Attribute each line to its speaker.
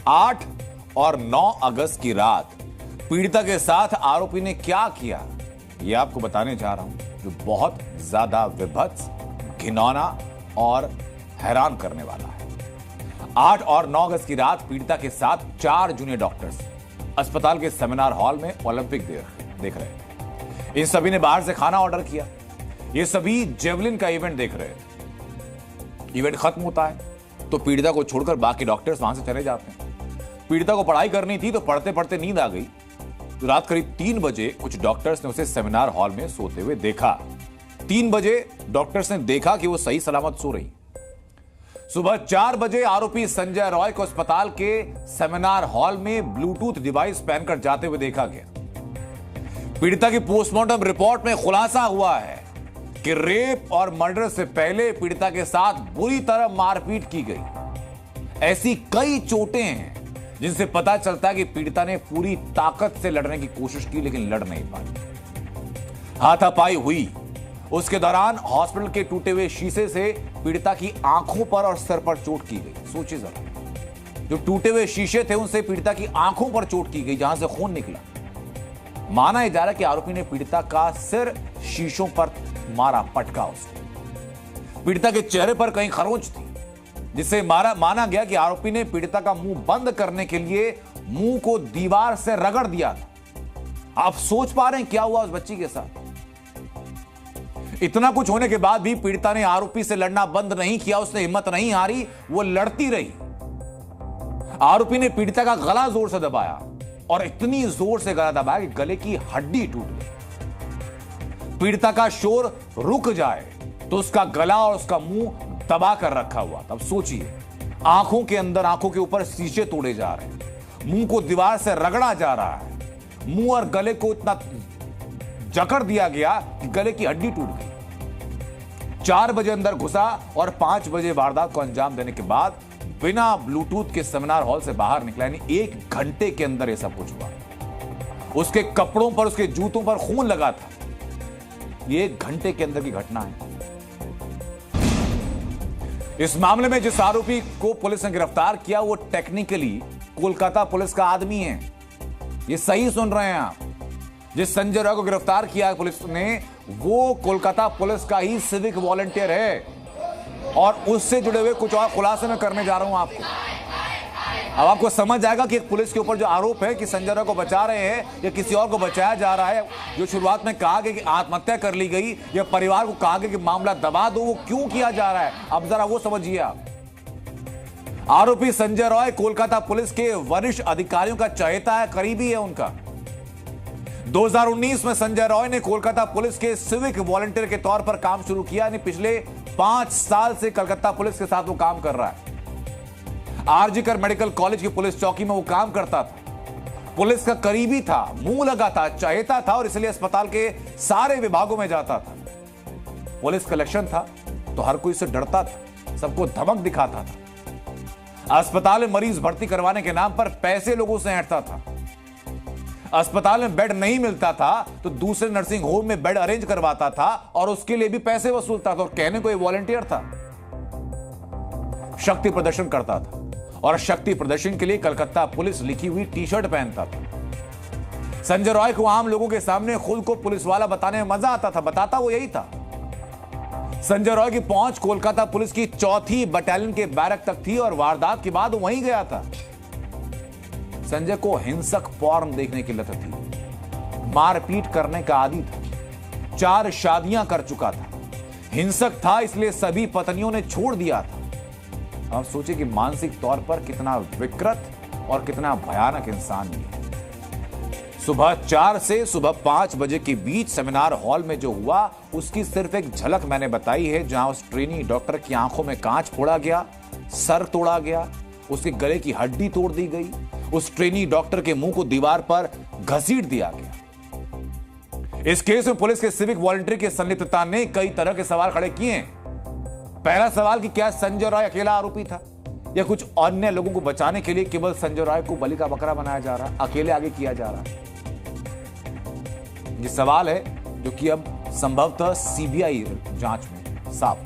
Speaker 1: 8 और 9 अगस्त की रात पीड़िता के साथ आरोपी ने क्या किया, यह आपको बताने जा रहा हूं, जो बहुत ज्यादा विभत्स, घिनौना और हैरान करने वाला है। 8 और 9 अगस्त की रात पीड़िता के साथ 4 जूनियर डॉक्टर्स अस्पताल के सेमिनार हॉल में ओलंपिक देख रहे थे। इन सभी ने बाहर से खाना ऑर्डर किया। ये सभी जेवलिन का इवेंट देख रहे थे। इवेंट खत्म होता है तो पीड़िता को छोड़कर बाकी डॉक्टर्स वहां से चले जाते हैं। पीड़िता को पढ़ाई करनी थी तो पढ़ते पढ़ते नींद आ गई। तो रात करीब 3 बजे कुछ डॉक्टर्स ने उसे सेमिनार हॉल में सोते हुए देखा। 3 बजे डॉक्टर्स ने देखा कि वो सही सलामत सो रही। सुबह 4 बजे आरोपी संजय रॉय को अस्पताल के सेमिनार हॉल में ब्लूटूथ डिवाइस पहनकर जाते हुए देखा गया। पीड़िता की पोस्टमार्टम रिपोर्ट में खुलासा हुआ है कि रेप और मर्डर से पहले पीड़िता के साथ बुरी तरह मारपीट की गई। ऐसी कई चोटें हैं जिनसे पता चलता है कि पीड़िता ने पूरी ताकत से लड़ने की कोशिश की, लेकिन लड़ नहीं पाई। हाथापाई हुई। उसके दौरान हॉस्पिटल के टूटे हुए शीशे से पीड़िता की आंखों पर और सर पर चोट की गई। सोचिए जरा, जो टूटे हुए शीशे थे उनसे पीड़िता की आंखों पर चोट की गई, जहां से खून निकला। माना जा रहा है कि आरोपी ने पीड़िता का सिर शीशों पर मारा, पटका उसको। पीड़िता के चेहरे पर कहीं खरोंच थी, जिससे माना गया कि आरोपी ने पीड़िता का मुंह बंद करने के लिए मुंह को दीवार से रगड़ दिया था। आप सोच पा रहे हैं क्या हुआ उस बच्ची के साथ। इतना कुछ होने के बाद भी पीड़िता ने आरोपी से लड़ना बंद नहीं किया। उसने हिम्मत नहीं हारी, वो लड़ती रही। आरोपी ने पीड़िता का गला जोर से दबाया और इतनी जोर से गला दबाया कि गले की हड्डी टूट गई। पीड़िता का शोर रुक जाए तो उसका गला और उसका मुंह दबा कर रखा हुआ था। अब सोचिए, आंखों के अंदर, आंखों के ऊपर शीशे तोड़े जा रहे हैं, मुंह को दीवार से रगड़ा जा रहा है, मुंह और गले को इतना जकड़ दिया गया कि गले की हड्डी टूट गई। 4 बजे अंदर घुसा और 5 बजे वारदात को अंजाम देने के बाद बिना ब्लूटूथ के सेमिनार हॉल से बाहर निकला। यानी 1 घंटे के अंदर यह सब कुछ हुआ। उसके कपड़ों पर, उसके जूतों पर खून लगा था। ये 1 घंटे के अंदर की घटना है। इस मामले में जिस आरोपी को पुलिस ने गिरफ्तार किया वो टेक्निकली कोलकाता पुलिस का आदमी है। ये सही सुन रहे हैं आप। जिस संजय रॉय को गिरफ्तार किया है पुलिस ने, वो कोलकाता पुलिस का ही सिविक वॉलंटियर है। और उससे जुड़े हुए कुछ और खुलासे मैं करने जा रहा हूं आपको। अब आपको समझ आएगा कि एक पुलिस के ऊपर जो आरोप है कि संजय रॉय को बचा रहे हैं या किसी और को बचाया जा रहा है, जो शुरुआत में कहा गया कि आत्महत्या कर ली गई या परिवार को कहा गया कि मामला दबा दो, वो क्यों किया जा रहा है, अब जरा वो समझिए आप। आरोपी संजय रॉय कोलकाता पुलिस के वरिष्ठ अधिकारियों का चहेता है, करीबी है उनका। 2019 में संजय रॉय ने कोलकाता पुलिस के सिविक वॉलंटियर के तौर पर काम शुरू किया। यानी पिछले 5 साल से कलकत्ता पुलिस के साथ वो काम कर रहा है। आरजीकर मेडिकल कॉलेज की पुलिस चौकी में वो काम करता था। पुलिस का करीबी था, मुंह लगा था, चहेता था और इसलिए अस्पताल के सारे विभागों में जाता था। पुलिस कलेक्शन था तो हर कोई से डरता था, सबको धमक दिखाता था। अस्पताल में मरीज भर्ती करवाने के नाम पर पैसे लोगों से ऐंठता था। अस्पताल में बेड नहीं मिलता था तो दूसरे नर्सिंग होम में बेड अरेंज करवाता था और उसके लिए भी पैसे वसूलता था। और कहने को ये वॉलंटियर था। शक्ति प्रदर्शन करता था और शक्ति प्रदर्शन के लिए कलकत्ता पुलिस लिखी हुई टी-शर्ट पहनता था। संजय रॉय को आम लोगों के सामने खुद को पुलिस वाला बताने में मजा आता था। बताता वो यही था। संजय रॉय की पहुंच कोलकाता पुलिस की 4थी बटालियन के बैरक तक थी और वारदात के बाद वहीं गया था। संजय को हिंसक पॉर्न देखने की लत थी। मारपीट करने का आदी था। 4 शादियां कर चुका था। हिंसक था, इसलिए सभी पत्नियों ने छोड़ दिया था। आप सोचिए कि मानसिक तौर पर कितना विकृत और कितना भयानक इंसान है। सुबह 4 से सुबह 5 बजे के बीच सेमिनार हॉल में जो हुआ उसकी सिर्फ एक झलक मैंने बताई है, जहां उस ट्रेनी डॉक्टर की आंखों में कांच फोड़ा गया, सर तोड़ा गया, उसके गले की हड्डी तोड़ दी गई, उस ट्रेनी डॉक्टर के मुंह को दीवार पर घसीट दिया गया। इस केस में पुलिस के सिविक वॉलंटियर की संलिप्तता ने कई तरह के सवाल खड़े किए हैं। पहला सवाल कि क्या संजय रॉय अकेला आरोपी था या कुछ अन्य लोगों को बचाने के लिए केवल संजय रॉय को बलि का बकरा बनाया जा रहा है, अकेले आगे किया जा रहा है। ये सवाल है जो कि अब संभवतः सीबीआई जांच में साफ